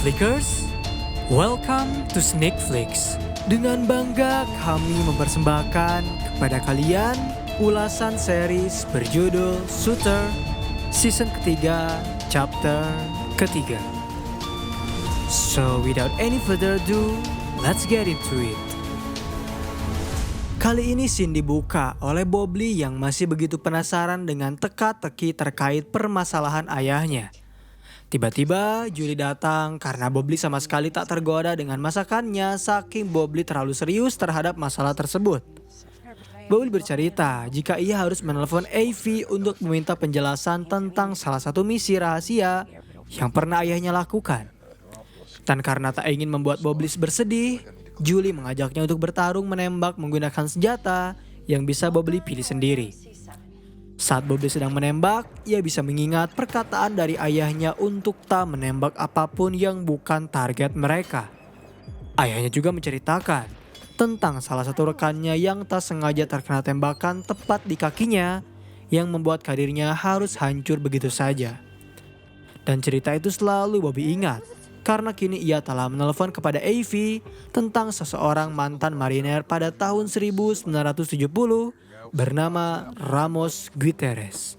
Flickers, welcome to Sneak Flicks. Dengan bangga kami mempersembahkan kepada kalian ulasan series berjudul Shooter, season ketiga, chapter ketiga. So without any further ado, let's get into it. Kali ini scene dibuka oleh Bobley yang masih begitu penasaran dengan teka-teki terkait permasalahan ayahnya. Tiba-tiba Julie datang karena Bobley sama sekali tak tergoda dengan masakannya saking Bobley terlalu serius terhadap masalah tersebut. Bobley bercerita jika ia harus menelpon Ivy untuk meminta penjelasan tentang salah satu misi rahasia yang pernah ayahnya lakukan. Dan karena tak ingin membuat Bobley bersedih, Julie mengajaknya untuk bertarung menembak menggunakan senjata yang bisa Bobley pilih sendiri. Saat Bobley sedang menembak, ia bisa mengingat perkataan dari ayahnya untuk tak menembak apapun yang bukan target mereka. Ayahnya juga menceritakan tentang salah satu rekannya yang tak sengaja terkena tembakan tepat di kakinya yang membuat karirnya harus hancur begitu saja. Dan cerita itu selalu Bobby ingat karena kini ia telah menelpon kepada Ivy tentang seseorang mantan mariner pada tahun 1970 bernama Ramos Gutierrez.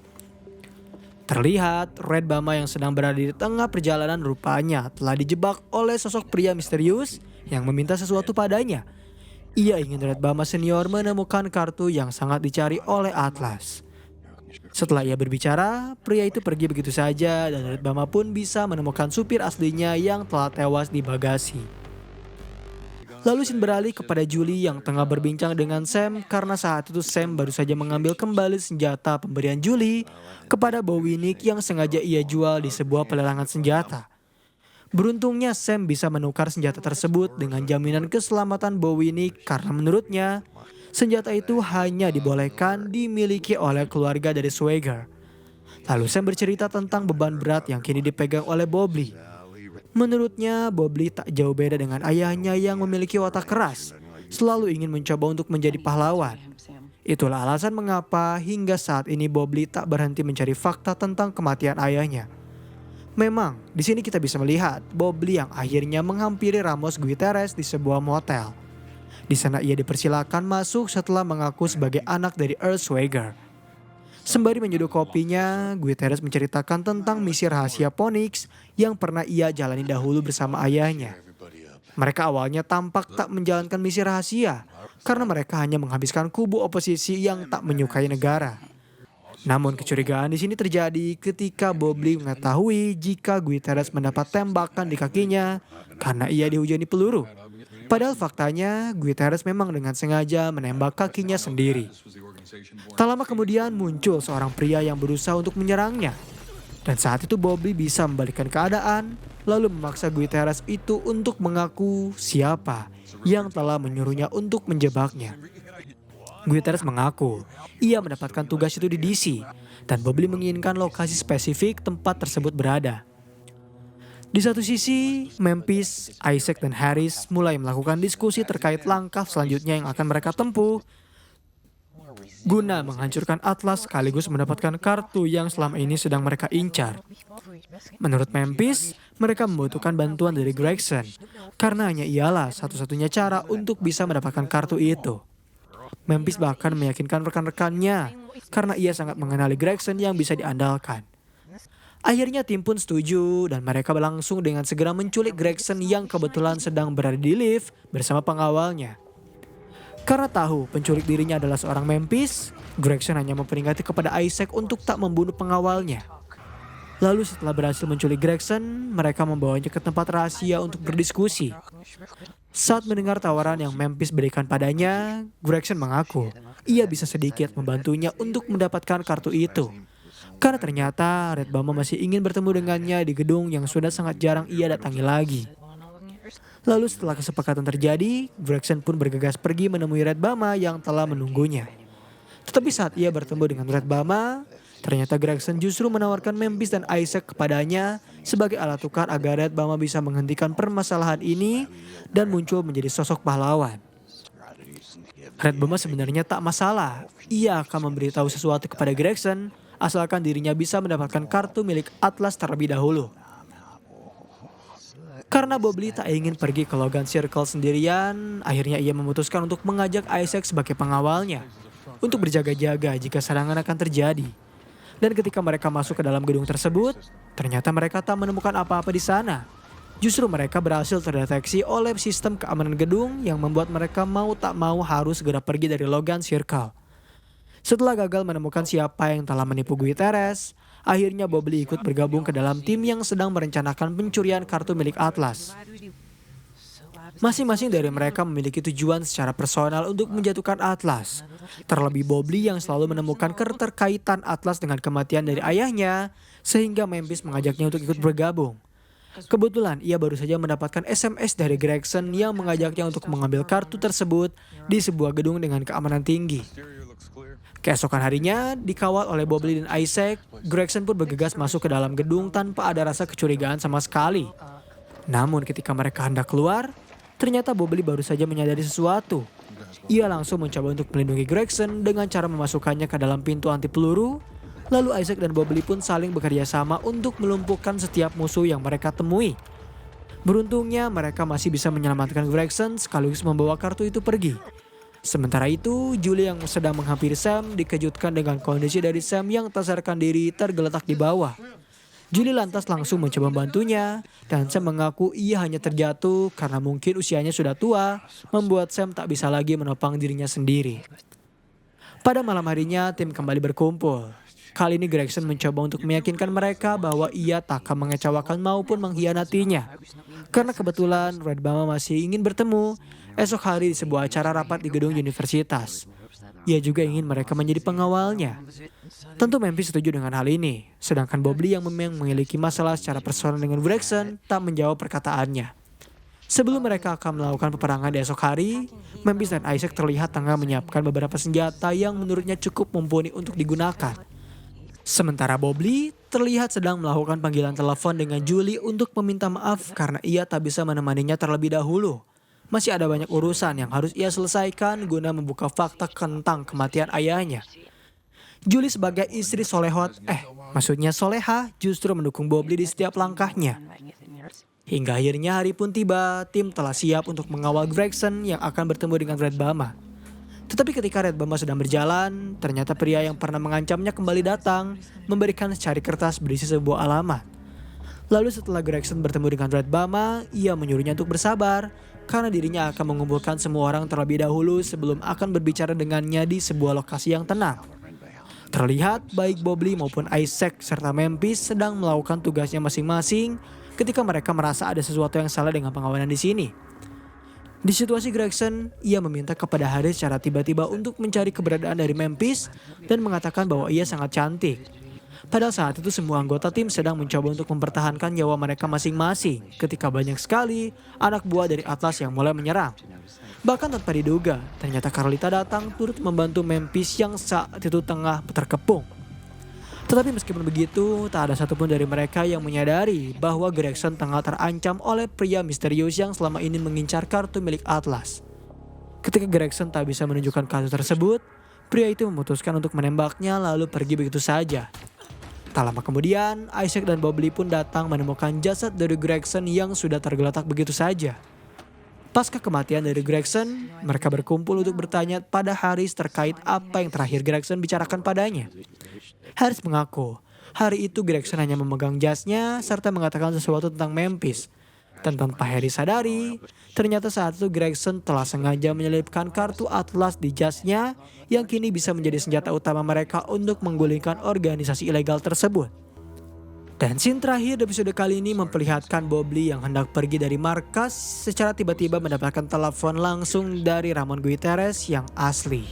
Terlihat Red Bama yang sedang berada di tengah perjalanan rupanya telah dijebak oleh sosok pria misterius yang meminta sesuatu padanya. Ia ingin Red Bama senior menemukan kartu yang sangat dicari oleh Atlas. Setelah ia berbicara, pria itu pergi begitu saja dan Red Bama pun bisa menemukan supir aslinya yang telah tewas di bagasi. Lalu scene beralih kepada Julie yang tengah berbincang dengan Sam karena saat itu Sam baru saja mengambil kembali senjata pemberian Julie kepada Bowinik yang sengaja ia jual di sebuah pelelangan senjata. Beruntungnya Sam bisa menukar senjata tersebut dengan jaminan keselamatan Bowinik karena menurutnya senjata itu hanya dibolehkan dimiliki oleh keluarga dari Swagger. Lalu Sam bercerita tentang beban berat yang kini dipegang oleh Bobley. Menurutnya, Bobley tak jauh beda dengan ayahnya yang memiliki watak keras, selalu ingin mencoba untuk menjadi pahlawan. Itulah alasan mengapa hingga saat ini Bobley tak berhenti mencari fakta tentang kematian ayahnya. Memang, di sini kita bisa melihat Bobley yang akhirnya menghampiri Ramos Gutierrez di sebuah motel. Di sana ia dipersilakan masuk setelah mengaku sebagai anak dari Earl Swagger. Sembari menyeduh kopinya, Gutierrez menceritakan tentang misi rahasia Phoenix yang pernah ia jalani dahulu bersama ayahnya. Mereka awalnya tampak tak menjalankan misi rahasia karena mereka hanya menghabiskan kubu oposisi yang tak menyukai negara. Namun kecurigaan di sini terjadi ketika Bobley mengetahui jika Gutierrez mendapat tembakan di kakinya karena ia dihujani peluru. Padahal faktanya Gutierrez memang dengan sengaja menembak kakinya sendiri. Tak lama kemudian muncul seorang pria yang berusaha untuk menyerangnya. Dan saat itu Bobley bisa membalikkan keadaan lalu memaksa Gutierrez itu untuk mengaku siapa yang telah menyuruhnya untuk menjebaknya. Gutierrez mengaku ia mendapatkan tugas itu di DC dan Bobley menginginkan lokasi spesifik tempat tersebut berada. Di satu sisi, Memphis, Isaac, dan Harris mulai melakukan diskusi terkait langkah selanjutnya yang akan mereka tempuh guna menghancurkan Atlas sekaligus mendapatkan kartu yang selama ini sedang mereka incar. Menurut Memphis, mereka membutuhkan bantuan dari Gregson karena hanya ialah satu-satunya cara untuk bisa mendapatkan kartu itu. Memphis bahkan meyakinkan rekan-rekannya karena ia sangat mengenali Gregson yang bisa diandalkan. Akhirnya tim pun setuju dan mereka berlangsung dengan segera menculik Gregson yang kebetulan sedang berada di lift bersama pengawalnya. Karena tahu penculik dirinya adalah seorang Memphis, Gregson hanya memperingati kepada Isaac untuk tak membunuh pengawalnya. Lalu setelah berhasil menculik Gregson, mereka membawanya ke tempat rahasia untuk berdiskusi. Saat mendengar tawaran yang Memphis berikan padanya, Gregson mengaku ia bisa sedikit membantunya untuk mendapatkan kartu itu. Karena ternyata Red Bama masih ingin bertemu dengannya di gedung yang sudah sangat jarang ia datangi lagi. Lalu setelah kesepakatan terjadi, Gregson pun bergegas pergi menemui Red Bama yang telah menunggunya. Tetapi saat ia bertemu dengan Red Bama, ternyata Gregson justru menawarkan Memphis dan Isaac kepadanya sebagai alat tukar agar Red Bama bisa menghentikan permasalahan ini dan muncul menjadi sosok pahlawan. Red Bama sebenarnya tak masalah, ia akan memberitahu sesuatu kepada Gregson asalkan dirinya bisa mendapatkan kartu milik Atlas terlebih dahulu. Karena Bobley tak ingin pergi ke Logan Circle sendirian, akhirnya ia memutuskan untuk mengajak Isaac sebagai pengawalnya untuk berjaga-jaga jika serangan akan terjadi. Dan ketika mereka masuk ke dalam gedung tersebut, ternyata mereka tak menemukan apa-apa di sana. Justru mereka berhasil terdeteksi oleh sistem keamanan gedung yang membuat mereka mau tak mau harus segera pergi dari Logan Circle. Setelah gagal menemukan siapa yang telah menipu Guterres, akhirnya Bobley ikut bergabung ke dalam tim yang sedang merencanakan pencurian kartu milik Atlas. Masing-masing dari mereka memiliki tujuan secara personal untuk menjatuhkan Atlas. Terlebih Bobley yang selalu menemukan keterkaitan Atlas dengan kematian dari ayahnya, sehingga Memphis mengajaknya untuk ikut bergabung. Kebetulan ia baru saja mendapatkan SMS dari Gregson yang mengajaknya untuk mengambil kartu tersebut di sebuah gedung dengan keamanan tinggi. Keesokan harinya, dikawal oleh Bobley dan Isaac, Gregson pun bergegas masuk ke dalam gedung tanpa ada rasa kecurigaan sama sekali. Namun ketika mereka hendak keluar, ternyata Bobley baru saja menyadari sesuatu. Ia langsung mencoba untuk melindungi Gregson dengan cara memasukkannya ke dalam pintu anti peluru. Lalu Isaac dan Bobley pun saling bekerja sama untuk melumpuhkan setiap musuh yang mereka temui. Beruntungnya mereka masih bisa menyelamatkan Gregson sekaligus membawa kartu itu pergi. Sementara itu, Julie yang sedang menghampiri Sam dikejutkan dengan kondisi dari Sam yang tak sadarkan diri tergeletak di bawah. Julie lantas langsung mencoba membantunya, dan Sam mengaku ia hanya terjatuh karena mungkin usianya sudah tua, membuat Sam tak bisa lagi menopang dirinya sendiri. Pada malam harinya, tim kembali berkumpul. Kali ini Gregson mencoba untuk meyakinkan mereka bahwa ia tak akan mengecewakan maupun mengkhianatinya. Karena kebetulan Red Bama masih ingin bertemu esok hari di sebuah acara rapat di gedung universitas. Ia juga ingin mereka menjadi pengawalnya. Tentu Memphis setuju dengan hal ini, sedangkan Bobley yang memang memiliki masalah secara personal dengan Gregson tak menjawab perkataannya. Sebelum mereka akan melakukan peperangan di esok hari, Memphis dan Isaac terlihat tengah menyiapkan beberapa senjata yang menurutnya cukup mumpuni untuk digunakan. Sementara Bobley terlihat sedang melakukan panggilan telepon dengan Julie untuk meminta maaf karena ia tak bisa menemaninya terlebih dahulu. Masih ada banyak urusan yang harus ia selesaikan guna membuka fakta tentang kematian ayahnya. Julie sebagai istri soleha justru mendukung Bobley di setiap langkahnya. Hingga akhirnya hari pun tiba, tim telah siap untuk mengawal Gregson yang akan bertemu dengan Red Bama. Tetapi ketika Red Bama sedang berjalan, ternyata pria yang pernah mengancamnya kembali datang, memberikan secari kertas berisi sebuah alamat. Lalu setelah Gregson bertemu dengan Red Bama, ia menyuruhnya untuk bersabar, karena dirinya akan mengumpulkan semua orang terlebih dahulu sebelum akan berbicara dengannya di sebuah lokasi yang tenang. Terlihat baik Bobley maupun Isaac serta Memphis sedang melakukan tugasnya masing-masing ketika mereka merasa ada sesuatu yang salah dengan pengawalan di sini. Di situasi Gregson, ia meminta kepada Harris secara tiba-tiba untuk mencari keberadaan dari Memphis dan mengatakan bahwa ia sangat cantik. Padahal saat itu semua anggota tim sedang mencoba untuk mempertahankan nyawa mereka masing-masing ketika banyak sekali anak buah dari Atlas yang mulai menyerang. Bahkan tanpa diduga, ternyata Carlita datang turut membantu Memphis yang saat itu tengah terkepung. Tetapi meskipun begitu, tak ada satupun dari mereka yang menyadari bahwa Gregson tengah terancam oleh pria misterius yang selama ini mengincar kartu milik Atlas. Ketika Gregson tak bisa menunjukkan kartu tersebut, pria itu memutuskan untuk menembaknya lalu pergi begitu saja. Tak lama kemudian, Isaac dan Bobley pun datang menemukan jasad dari Gregson yang sudah tergeletak begitu saja. Pasca kematian dari Gregson, mereka berkumpul untuk bertanya pada Harris terkait apa yang terakhir Gregson bicarakan padanya. Harris mengaku, hari itu Gregson hanya memegang jasnya serta mengatakan sesuatu tentang Memphis. Dan tanpa Harris sadari, ternyata saat itu Gregson telah sengaja menyelipkan kartu Atlas di jasnya yang kini bisa menjadi senjata utama mereka untuk menggulingkan organisasi ilegal tersebut. Dan scene terakhir episode kali ini memperlihatkan Bobley yang hendak pergi dari markas secara tiba-tiba mendapatkan telepon langsung dari Ramon Guterres yang asli.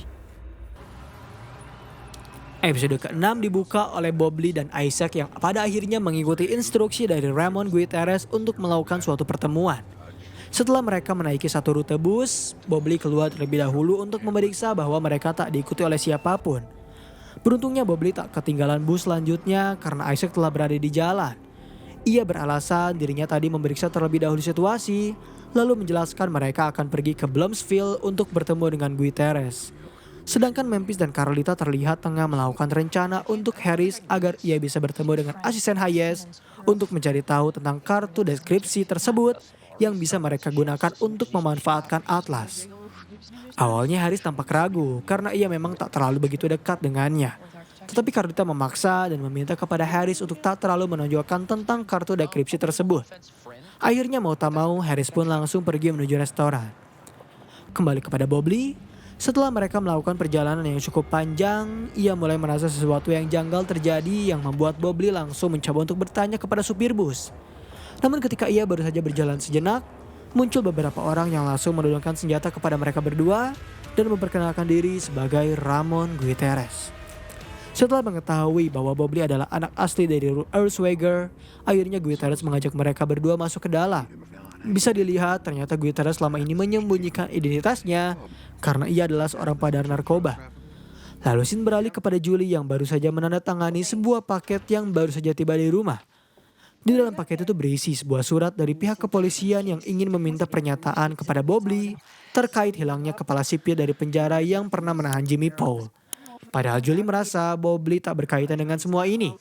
Episode ke-6 dibuka oleh Bobley dan Isaac yang pada akhirnya mengikuti instruksi dari Ramon Guterres untuk melakukan suatu pertemuan. Setelah mereka menaiki satu rute bus, Bobley keluar terlebih dahulu untuk memeriksa bahwa mereka tak diikuti oleh siapapun. Beruntungnya Bobley tak ketinggalan bus selanjutnya karena Isaac telah berada di jalan. Ia beralasan dirinya tadi memeriksa terlebih dahulu situasi, lalu menjelaskan mereka akan pergi ke Bloomsville untuk bertemu dengan Guterres. Sedangkan Memphis dan Carlita terlihat tengah melakukan rencana untuk Harris agar ia bisa bertemu dengan asisten Hayes untuk mencari tahu tentang kartu deskripsi tersebut yang bisa mereka gunakan untuk memanfaatkan Atlas. Awalnya Harris tampak ragu karena ia memang tak terlalu begitu dekat dengannya. Tetapi Carlita memaksa dan meminta kepada Harris untuk tak terlalu menonjolkan tentang kartu deskripsi tersebut. Akhirnya mau tak mau Harris pun langsung pergi menuju restoran. Kembali kepada Bobley, setelah mereka melakukan perjalanan yang cukup panjang, ia mulai merasa sesuatu yang janggal terjadi yang membuat Bobley langsung mencoba untuk bertanya kepada supir bus. Namun ketika ia baru saja berjalan sejenak, muncul beberapa orang yang langsung menodongkan senjata kepada mereka berdua dan memperkenalkan diri sebagai Ramon Gutierrez. Setelah mengetahui bahwa Bobley adalah anak asli dari Earl Swagger, akhirnya Gutierrez mengajak mereka berdua masuk ke dalam. Bisa dilihat ternyata Gutierrez selama ini menyembunyikan identitasnya karena ia adalah seorang padahar narkoba. Lalu scene beralih kepada Julie yang baru saja menandatangani sebuah paket yang baru saja tiba di rumah. Di dalam paket itu berisi sebuah surat dari pihak kepolisian yang ingin meminta pernyataan kepada Bobley terkait hilangnya kepala sipil dari penjara yang pernah menahan Jimmy Paul. Padahal Julie merasa Bobley tak berkaitan dengan semua ini.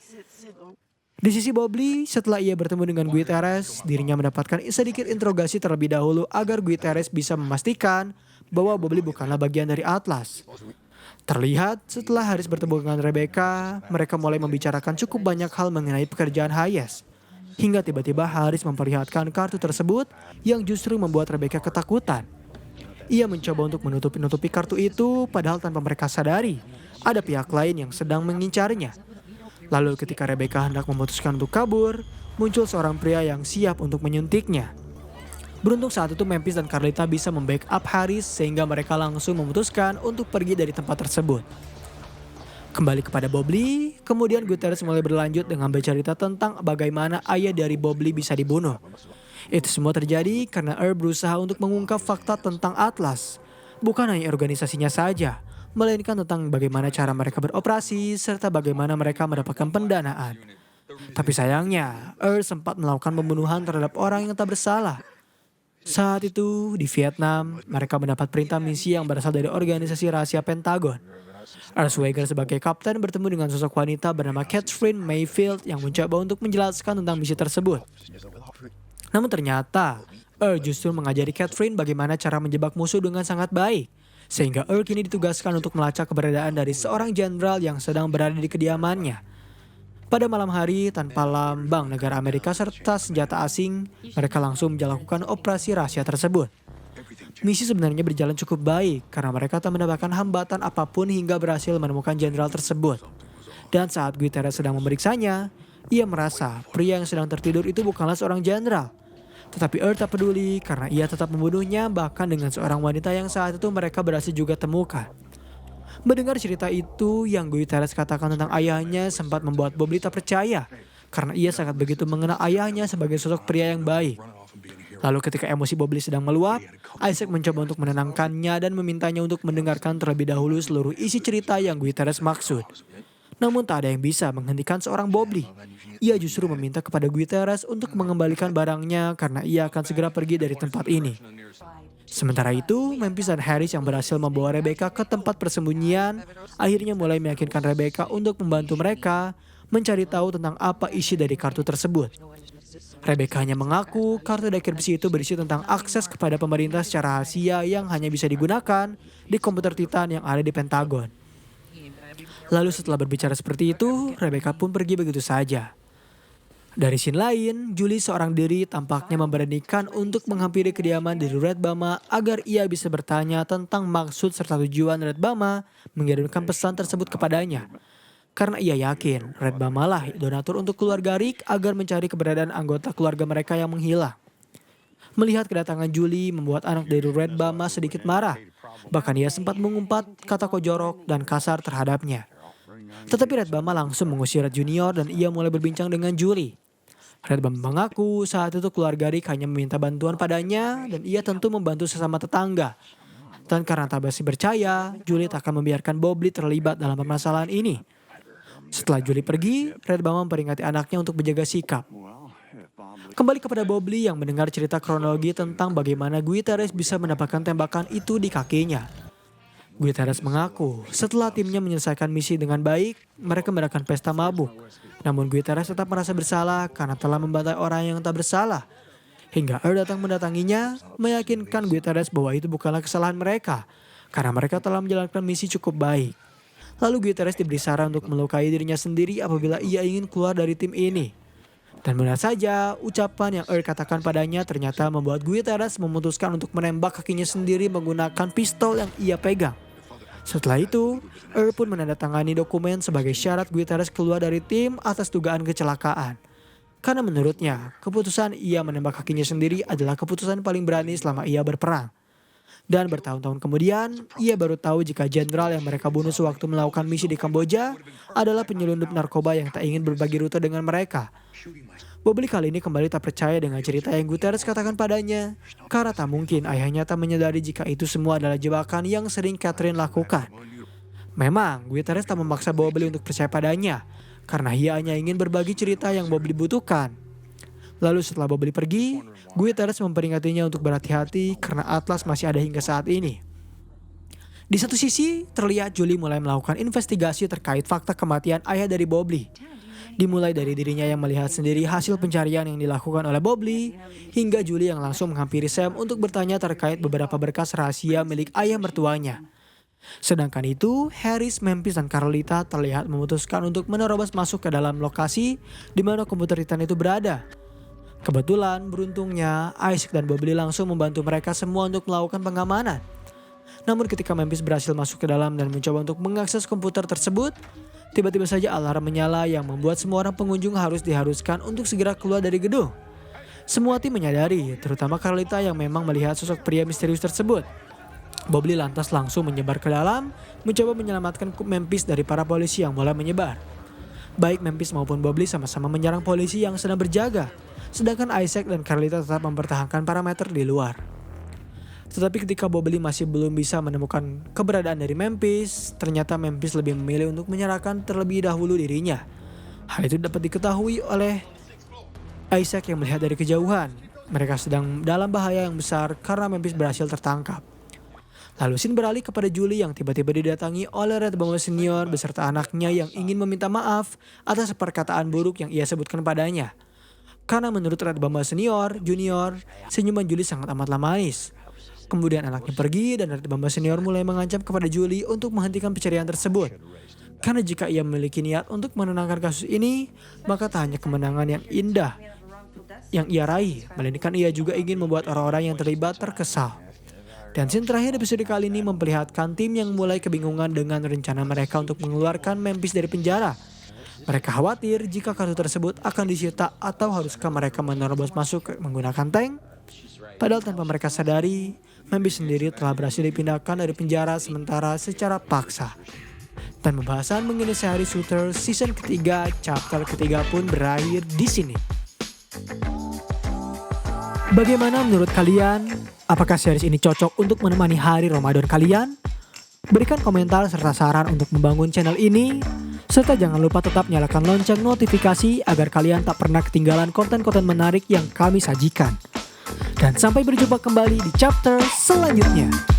Di sisi Bobley, setelah ia bertemu dengan Gutierrez, dirinya mendapatkan sedikit interogasi terlebih dahulu agar Gutierrez bisa memastikan bahwa Bobley bukanlah bagian dari Atlas. Terlihat setelah Harris bertemu dengan Rebecca, mereka mulai membicarakan cukup banyak hal mengenai pekerjaan Hayes. Hingga tiba-tiba Harris memperlihatkan kartu tersebut yang justru membuat Rebecca ketakutan. Ia mencoba untuk menutupi kartu itu padahal tanpa mereka sadari, ada pihak lain yang sedang mengincarnya. Lalu ketika Rebecca hendak memutuskan untuk kabur, muncul seorang pria yang siap untuk menyuntiknya. Beruntung saat itu Memphis dan Carlita bisa membackup Harris sehingga mereka langsung memutuskan untuk pergi dari tempat tersebut. Kembali kepada Bobley, kemudian Gutierrez mulai berlanjut dengan bercerita tentang bagaimana ayah dari Bobley bisa dibunuh. Itu semua terjadi karena Earl berusaha untuk mengungkap fakta tentang Atlas. Bukan hanya organisasinya saja, melainkan tentang bagaimana cara mereka beroperasi serta bagaimana mereka mendapatkan pendanaan. Tapi sayangnya, Earl sempat melakukan pembunuhan terhadap orang yang tak bersalah. Saat itu, di Vietnam, mereka mendapat perintah misi yang berasal dari organisasi rahasia Pentagon. Earl Swagger sebagai kapten bertemu dengan sosok wanita bernama Catherine Mayfield yang mencoba untuk menjelaskan tentang misi tersebut. Namun ternyata, Earl justru mengajari Catherine bagaimana cara menjebak musuh dengan sangat baik. Sehingga Earl kini ditugaskan untuk melacak keberadaan dari seorang jenderal yang sedang berada di kediamannya. Pada malam hari, tanpa lambang negara Amerika serta senjata asing, mereka langsung melakukan operasi rahasia tersebut. Misi sebenarnya berjalan cukup baik karena mereka tak mendapatkan hambatan apapun hingga berhasil menemukan jenderal tersebut. Dan saat Gutierrez sedang memeriksanya, ia merasa pria yang sedang tertidur itu bukanlah seorang jenderal. Tetapi Earl tak peduli karena ia tetap membunuhnya bahkan dengan seorang wanita yang saat itu mereka berhasil juga temukan. Mendengar cerita itu yang Gutierrez katakan tentang ayahnya sempat membuat Bobley tak percaya karena ia sangat begitu mengenal ayahnya sebagai sosok pria yang baik. Lalu ketika emosi Bobley sedang meluap, Isaac mencoba untuk menenangkannya dan memintanya untuk mendengarkan terlebih dahulu seluruh isi cerita yang Gutierrez maksud. Namun tak ada yang bisa menghentikan seorang Bobley. Ia justru meminta kepada Gutierrez untuk mengembalikan barangnya karena ia akan segera pergi dari tempat ini. Sementara itu, Memphis dan Harris yang berhasil membawa Rebecca ke tempat persembunyian akhirnya mulai meyakinkan Rebecca untuk membantu mereka mencari tahu tentang apa isi dari kartu tersebut. Rebecca hanya mengaku kartu deskripsi itu berisi tentang akses kepada pemerintah secara rahasia yang hanya bisa digunakan di komputer Titan yang ada di Pentagon. Lalu setelah berbicara seperti itu, Rebecca pun pergi begitu saja. Dari scene lain, Julie seorang diri tampaknya memberanikan untuk menghampiri kediaman dari Red Bama agar ia bisa bertanya tentang maksud serta tujuan Red Bama mengirimkan pesan tersebut kepadanya. Karena ia yakin Red Bama lah donatur untuk keluarga Rick agar mencari keberadaan anggota keluarga mereka yang menghilang. Melihat kedatangan Julie membuat anak dari Red Bama sedikit marah. Bahkan ia sempat mengumpat kata kojorok dan kasar terhadapnya. Tetapi Red Bama langsung mengusir Red Junior dan ia mulai berbincang dengan Julie. Red Bama mengaku saat itu keluarga Rick hanya meminta bantuan padanya dan ia tentu membantu sesama tetangga. Dan karena tak masih percaya, Julie tak akan membiarkan Bobley terlibat dalam permasalahan ini. Setelah Julie pergi, Red Bama memperingatkan anaknya untuk menjaga sikap. Kembali kepada Bobley yang mendengar cerita kronologi tentang bagaimana Gutierrez bisa mendapatkan tembakan itu di kakinya. Guterres mengaku setelah timnya menyelesaikan misi dengan baik, mereka mengadakan pesta mabuk. Namun Guterres tetap merasa bersalah karena telah membantai orang yang tak bersalah. Hingga Earl datang mendatanginya, meyakinkan Guterres bahwa itu bukanlah kesalahan mereka, karena mereka telah menjalankan misi cukup baik. Lalu Guterres diberi saran untuk melukai dirinya sendiri apabila ia ingin keluar dari tim ini. Dan benar saja, ucapan yang Earl katakan padanya ternyata membuat Guterres memutuskan untuk menembak kakinya sendiri menggunakan pistol yang ia pegang. Setelah itu, Earl pun menandatangani dokumen sebagai syarat Guterres keluar dari tim atas dugaan kecelakaan. Karena menurutnya, keputusan ia menembak kakinya sendiri adalah keputusan paling berani selama ia berperang. Dan bertahun-tahun kemudian, ia baru tahu jika jenderal yang mereka bunuh sewaktu melakukan misi di Kamboja adalah penyelundup narkoba yang tak ingin berbagi rute dengan mereka. Bobley kali ini kembali tak percaya dengan cerita yang Guterres katakan padanya, karena tak mungkin ayahnya tak menyadari jika itu semua adalah jebakan yang sering Catherine lakukan. Memang, Guterres tak memaksa Bobley untuk percaya padanya, karena ia hanya ingin berbagi cerita yang Bobley butuhkan. Lalu setelah Bobley pergi, Guterres memperingatinya untuk berhati-hati karena Atlas masih ada hingga saat ini. Di satu sisi, terlihat Julie mulai melakukan investigasi terkait fakta kematian ayah dari Bobley. Dimulai dari dirinya yang melihat sendiri hasil pencarian yang dilakukan oleh Bobley, hingga Julie yang langsung menghampiri Sam untuk bertanya terkait beberapa berkas rahasia milik ayah mertuanya. Sedangkan itu, Harris, Memphis, dan Carlita terlihat memutuskan untuk menerobos masuk ke dalam lokasi di mana komputer Titan itu berada. Kebetulan, beruntungnya, Isaac dan Bobley langsung membantu mereka semua untuk melakukan pengamanan. Namun ketika Memphis berhasil masuk ke dalam dan mencoba untuk mengakses komputer tersebut, tiba-tiba saja alarm menyala yang membuat semua orang pengunjung diharuskan untuk segera keluar dari gedung. Semua tim menyadari, terutama Carlita yang memang melihat sosok pria misterius tersebut. Bobley lantas langsung menyebar ke dalam, mencoba menyelamatkan Memphis dari para polisi yang mulai menyebar. Baik Memphis maupun Bobley sama-sama menyerang polisi yang sedang berjaga, sedangkan Isaac dan Carlita tetap mempertahankan parameter di luar. Tetapi ketika Bobley masih belum bisa menemukan keberadaan dari Memphis, ternyata Memphis lebih memilih untuk menyerahkan terlebih dahulu dirinya. Hal itu dapat diketahui oleh Isaac yang melihat dari kejauhan. Mereka sedang dalam bahaya yang besar karena Memphis berhasil tertangkap. Lalu scene beralih kepada Julie yang tiba-tiba didatangi oleh Red Bama Senior beserta anaknya yang ingin meminta maaf atas perkataan buruk yang ia sebutkan padanya. Karena menurut Red Bama Junior, senyuman Julie sangat amatlah manis. Kemudian anaknya pergi dan Red Bama Senior mulai mengancam kepada Julie untuk menghentikan pencarian tersebut. Karena jika ia memiliki niat untuk menenangkan kasus ini, maka tak hanya kemenangan yang indah yang ia raih, melainkan ia juga ingin membuat orang-orang yang terlibat terkesal. Dan scene terakhir episode kali ini memperlihatkan tim yang mulai kebingungan dengan rencana mereka untuk mengeluarkan Memphis dari penjara. Mereka khawatir jika kartu tersebut akan disita atau haruskah mereka menerobos masuk menggunakan tank. Padahal tanpa mereka sadari, Memphis sendiri telah berhasil dipindahkan dari penjara sementara secara paksa. Dan pembahasan mengenai sehari Shooter season ketiga, chapter ketiga pun berakhir di sini. Bagaimana menurut kalian? Apakah series ini cocok untuk menemani hari Ramadan kalian? Berikan komentar serta saran untuk membangun channel ini. Serta jangan lupa tetap nyalakan lonceng notifikasi agar kalian tak pernah ketinggalan konten-konten menarik yang kami sajikan. Dan sampai berjumpa kembali di chapter selanjutnya.